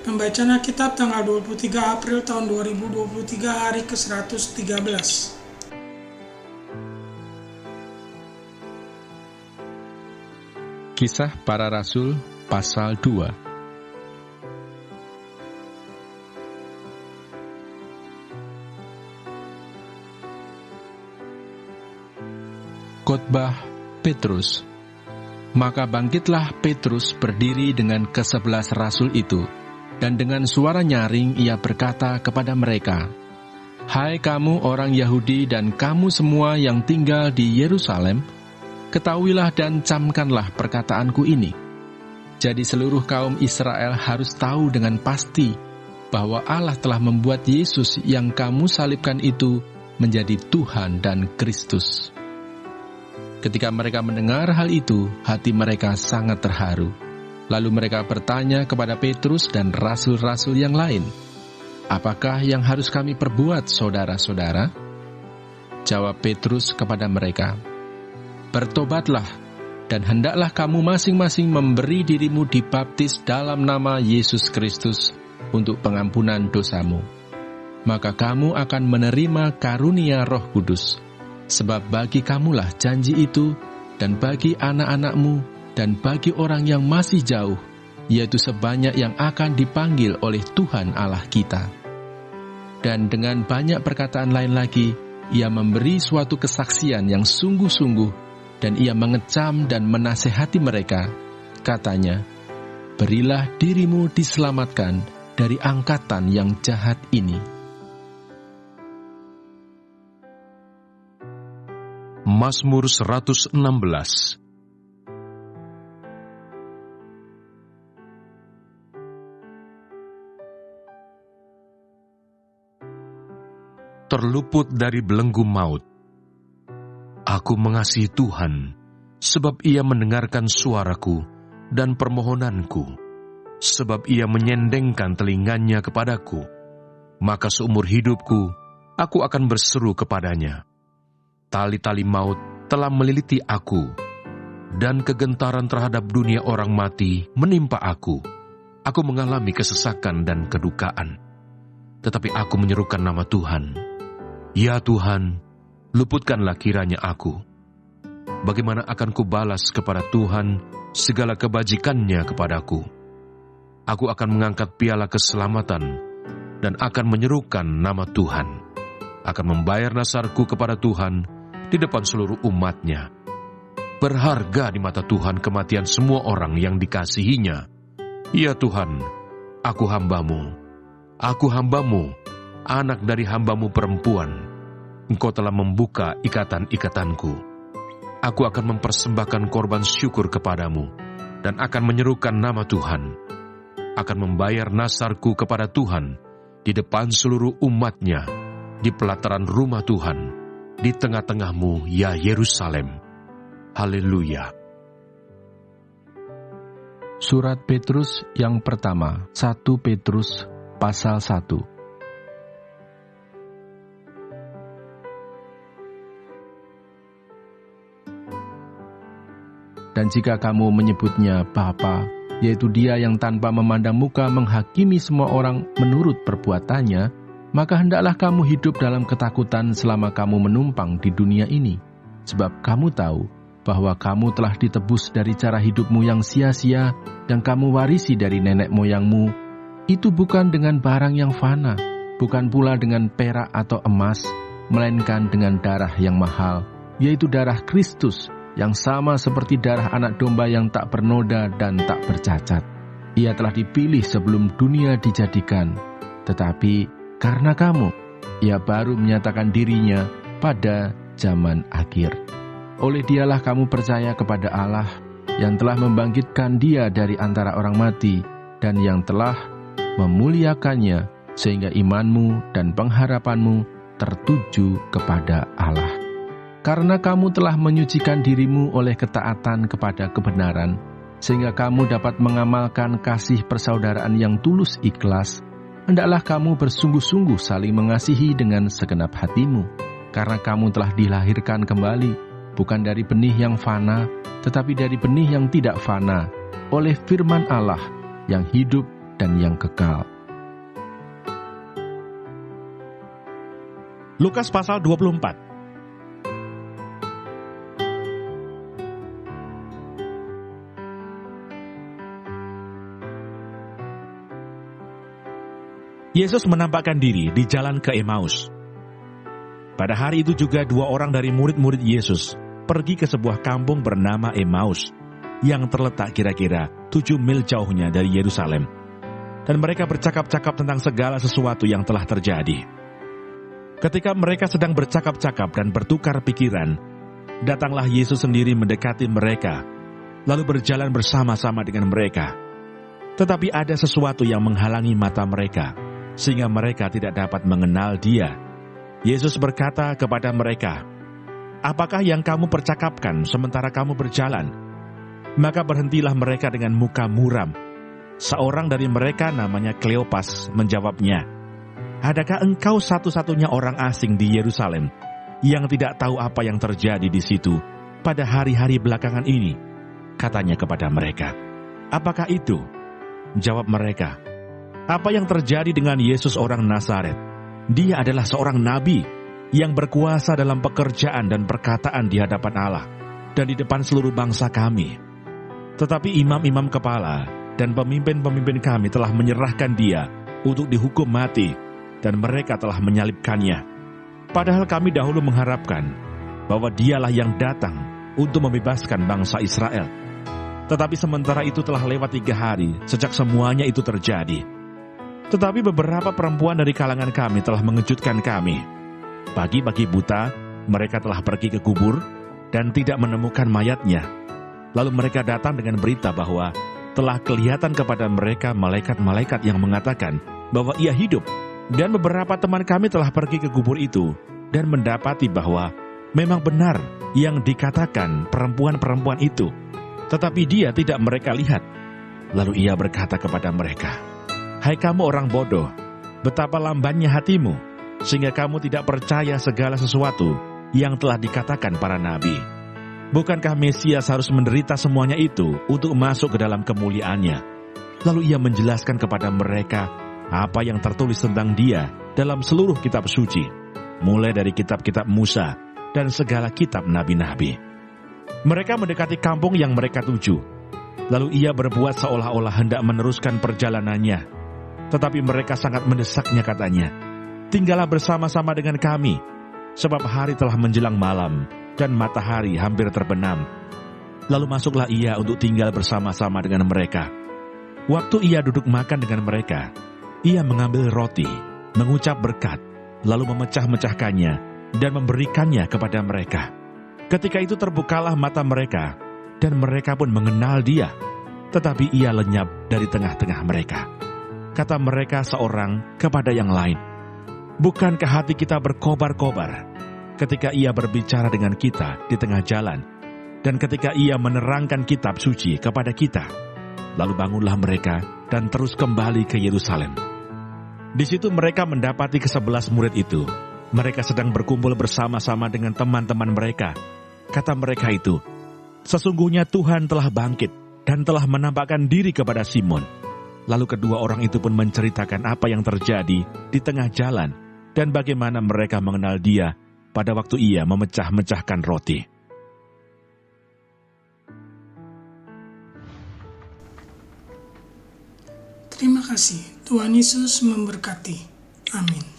Pembacaan Alkitab tanggal 23 April tahun 2023, hari ke-113. Kisah Para Rasul pasal 2. Khotbah Petrus. Maka bangkitlah Petrus berdiri dengan ke-11 rasul itu, dan dengan suara nyaring ia berkata kepada mereka, "Hai kamu orang Yahudi dan kamu semua yang tinggal di Yerusalem, ketahuilah dan camkanlah perkataanku ini. Jadi seluruh kaum Israel harus tahu dengan pasti bahwa Allah telah membuat Yesus yang kamu salibkan itu menjadi Tuhan dan Kristus." Ketika mereka mendengar hal itu, hati mereka sangat terharu. Lalu mereka bertanya kepada Petrus dan rasul-rasul yang lain, "Apakah yang harus kami perbuat, saudara-saudara?" Jawab Petrus kepada mereka, "Bertobatlah, dan hendaklah kamu masing-masing memberi dirimu dibaptis dalam nama Yesus Kristus untuk pengampunan dosamu. Maka kamu akan menerima karunia Roh Kudus, sebab bagi kamulah janji itu, dan bagi anak-anakmu, dan bagi orang yang masih jauh, yaitu sebanyak yang akan dipanggil oleh Tuhan Allah kita." Dan dengan banyak perkataan lain lagi, ia memberi suatu kesaksian yang sungguh-sungguh, dan ia mengecam dan menasehati mereka. Katanya, "Berilah dirimu diselamatkan dari angkatan yang jahat ini." Mazmur 116. Terluput dari belenggu maut. Aku mengasihi Tuhan, sebab Ia mendengarkan suaraku dan permohonanku, sebab Ia menyendengkan telinganya kepadaku. Maka seumur hidupku, aku akan berseru kepadanya. Tali-tali maut telah meliliti aku, dan kegentaran terhadap dunia orang mati menimpa aku. Aku mengalami kesesakan dan kedukaan. Tetapi aku menyerukan nama Tuhan. Ya Tuhan, luputkanlah kiranya aku. Bagaimana akan kubalas kepada Tuhan segala kebajikannya kepadaku? Aku akan mengangkat piala keselamatan dan akan menyerukan nama Tuhan. Akan membayar nasarku kepada Tuhan di depan seluruh umatnya. Berharga di mata Tuhan kematian semua orang yang dikasihinya. Ya Tuhan, aku hambamu, anak dari hambamu perempuan. Engkau telah membuka ikatan-ikatanku. Aku akan mempersembahkan korban syukur kepadamu, dan akan menyerukan nama Tuhan. Akan membayar nasarku kepada Tuhan di depan seluruh umatnya, di pelataran rumah Tuhan, di tengah-tengahmu, ya Yerusalem. Haleluya. Surat Petrus yang pertama, 1 Petrus pasal 1. Dan jika kamu menyebutnya Bapa, yaitu Dia yang tanpa memandang muka menghakimi semua orang menurut perbuatannya, maka hendaklah kamu hidup dalam ketakutan selama kamu menumpang di dunia ini. Sebab kamu tahu bahwa kamu telah ditebus dari cara hidupmu yang sia-sia, dan kamu warisi dari nenek moyangmu. Itu bukan dengan barang yang fana, bukan pula dengan perak atau emas, melainkan dengan darah yang mahal, yaitu darah Kristus, yang sama seperti darah anak domba yang tak bernoda dan tak bercacat. Ia telah dipilih sebelum dunia dijadikan, tetapi karena kamu, Ia baru menyatakan dirinya pada zaman akhir. Oleh Dialah kamu percaya kepada Allah, yang telah membangkitkan Dia dari antara orang mati, dan yang telah memuliakannya, sehingga imanmu dan pengharapanmu tertuju kepada Allah. Karena kamu telah menyucikan dirimu oleh ketaatan kepada kebenaran, sehingga kamu dapat mengamalkan kasih persaudaraan yang tulus ikhlas. Hendaklah kamu bersungguh-sungguh saling mengasihi dengan segenap hatimu, karena kamu telah dilahirkan kembali, bukan dari benih yang fana, tetapi dari benih yang tidak fana, oleh firman Allah yang hidup dan yang kekal. Lukas pasal 24. Yesus menampakkan diri di jalan ke Emmaus. Pada hari itu juga 2 orang dari murid-murid Yesus pergi ke sebuah kampung bernama Emmaus yang terletak kira-kira 7 mil jauhnya dari Yerusalem. Dan mereka bercakap-cakap tentang segala sesuatu yang telah terjadi. Ketika mereka sedang bercakap-cakap dan bertukar pikiran, datanglah Yesus sendiri mendekati mereka, lalu berjalan bersama-sama dengan mereka. Tetapi ada sesuatu yang menghalangi mata mereka, sehingga mereka tidak dapat mengenal Dia. Yesus berkata kepada mereka, "Apakah yang kamu percakapkan sementara kamu berjalan?" Maka berhentilah mereka dengan muka muram. Seorang dari mereka namanya Kleopas menjawabnya, "Adakah engkau satu-satunya orang asing di Yerusalem yang tidak tahu apa yang terjadi di situ pada hari-hari belakangan ini?" Katanya kepada mereka. "Apakah itu?" Jawab mereka, "Apa yang terjadi dengan Yesus orang Nazaret? Dia adalah seorang nabi yang berkuasa dalam pekerjaan dan perkataan di hadapan Allah dan di depan seluruh bangsa kami. Tetapi imam-imam kepala dan pemimpin-pemimpin kami telah menyerahkan dia untuk dihukum mati dan mereka telah menyalibkannya. Padahal kami dahulu mengharapkan bahwa dialah yang datang untuk membebaskan bangsa Israel. Tetapi sementara itu telah lewat 3 hari sejak semuanya itu terjadi. Tetapi beberapa perempuan dari kalangan kami telah mengejutkan kami. Pagi-pagi buta, mereka telah pergi ke kubur dan tidak menemukan mayatnya. Lalu mereka datang dengan berita bahwa telah kelihatan kepada mereka malaikat-malaikat yang mengatakan bahwa ia hidup. Dan beberapa teman kami telah pergi ke kubur itu dan mendapati bahwa memang benar yang dikatakan perempuan-perempuan itu. Tetapi dia tidak mereka lihat. Lalu ia berkata kepada mereka, "Hai kamu orang bodoh, betapa lambannya hatimu, sehingga kamu tidak percaya segala sesuatu yang telah dikatakan para nabi. Bukankah Mesias harus menderita semuanya itu untuk masuk ke dalam kemuliaannya?" Lalu ia menjelaskan kepada mereka apa yang tertulis tentang dia dalam seluruh kitab suci, mulai dari kitab-kitab Musa dan segala kitab nabi-nabi. Mereka mendekati kampung yang mereka tuju. Lalu ia berbuat seolah-olah hendak meneruskan perjalanannya. Tetapi mereka sangat mendesaknya, katanya, "Tinggallah bersama-sama dengan kami, sebab hari telah menjelang malam dan matahari hampir terbenam." Lalu masuklah ia untuk tinggal bersama-sama dengan mereka. Waktu ia duduk makan dengan mereka, ia mengambil roti, mengucap berkat, lalu memecah-mecahkannya dan memberikannya kepada mereka. Ketika itu terbukalah mata mereka, dan mereka pun mengenal dia. Tetapi ia lenyap dari tengah-tengah mereka. Kata mereka seorang kepada yang lain, "Bukankah hati kita berkobar-kobar ketika ia berbicara dengan kita di tengah jalan, dan ketika ia menerangkan kitab suci kepada kita?" Lalu bangunlah mereka dan terus kembali ke Yerusalem. Di situ mereka mendapati ke-11 murid itu. Mereka sedang berkumpul bersama-sama dengan teman-teman mereka. Kata mereka itu, "Sesungguhnya Tuhan telah bangkit dan telah menampakkan diri kepada Simon." Lalu kedua orang itu pun menceritakan apa yang terjadi di tengah jalan dan bagaimana mereka mengenal dia pada waktu ia memecah-mecahkan roti. Terima kasih. Tuhan Yesus memberkati. Amin.